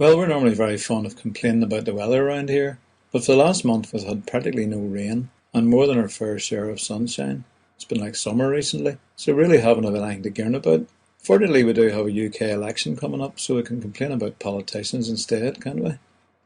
Well, we're normally very fond of complaining about the weather around here, but for the last month we've had practically no rain and more than our fair share of sunshine. It's been like summer recently, so we really haven't had anything to girn about. Fortunately, we do have a UK election coming up, so we can complain about politicians instead, can't we?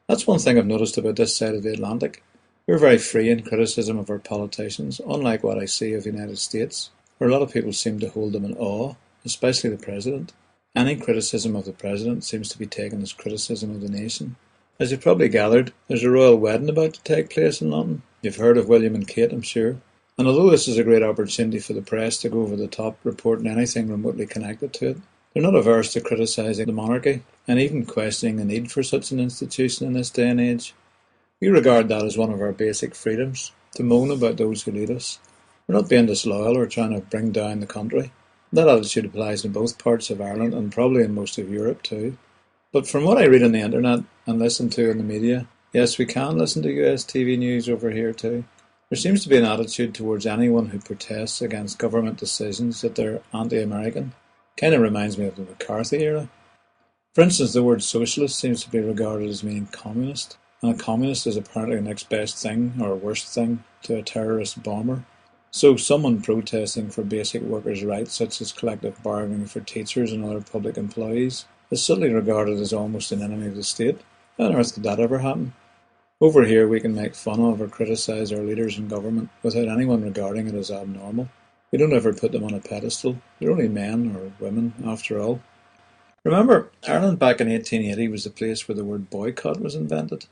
That's one thing I've noticed about this side of the Atlantic. We're very free in criticism of our politicians, unlike what I see of the United States, where a lot of people seem to hold them in awe, especially the President. Any criticism of the President seems to be taken as criticism of the nation. As you've probably gathered, there's a royal wedding about to take place in London. You've heard of William and Kate, I'm sure. And although this is a great opportunity for the press to go over the top reporting anything remotely connected to it, they're not averse to criticising the monarchy and even questioning the need for such an institution in this day and age. We regard that as one of our basic freedoms, to moan about those who lead us. We're not being disloyal or trying to bring down the country. That attitude applies in both parts of Ireland and probably in most of Europe too. But from what I read on the internet and listen to in the media, yes, we can listen to US TV news over here too. There seems to be an attitude towards anyone who protests against government decisions that they're anti-American. Kind of reminds me of the McCarthy era. For instance, the word socialist seems to be regarded as meaning communist, and a communist is apparently the next best thing or worst thing to a terrorist bomber. So someone protesting for basic workers' rights, such as collective bargaining for teachers and other public employees, is suddenly regarded as almost an enemy of the state. How on earth could that ever happen? Over here we can make fun of or criticise our leaders in government without anyone regarding it as abnormal. We don't ever put them on a pedestal. They're only men or women, after all. Remember, Ireland back in 1880 was the place where the word boycott was invented.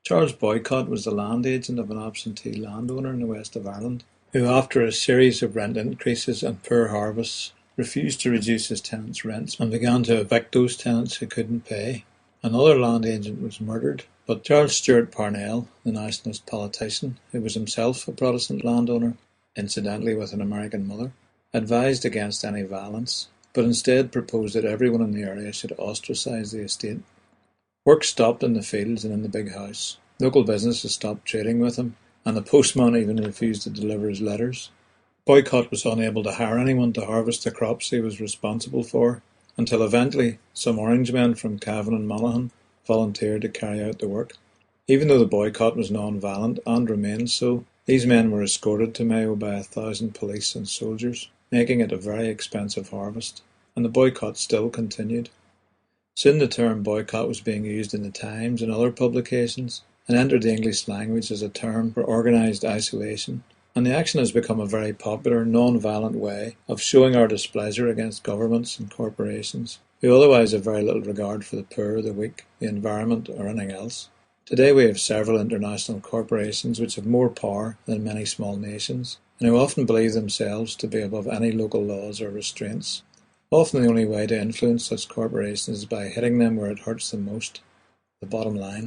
Charles Boycott was the land agent of an absentee landowner in the west of Ireland, who after a series of rent increases and poor harvests refused to reduce his tenants' rents and began to evict those tenants who couldn't pay. Another land agent was murdered, but Charles Stuart Parnell, the nationalist politician, who was himself a Protestant landowner, incidentally with an American mother, advised against any violence, but instead proposed that everyone in the area should ostracise the estate. Work stopped in the fields and in the big house. Local businesses stopped trading with him, and the postman even refused to deliver his letters. Boycott was unable to hire anyone to harvest the crops he was responsible for, until eventually some Orangemen from Cavan and Monaghan volunteered to carry out the work. Even though the boycott was non-violent and remained so, these men were escorted to Mayo by 1,000 police and soldiers, making it a very expensive harvest, and the boycott still continued. Soon the term boycott was being used in the Times and other publications, and entered the English language as a term for organised isolation, and the action has become a very popular, non-violent way of showing our displeasure against governments and corporations, who otherwise have very little regard for the poor, the weak, the environment, or anything else. Today we have several international corporations which have more power than many small nations, and who often believe themselves to be above any local laws or restraints. Often the only way to influence such corporations is by hitting them where it hurts them most, the bottom line.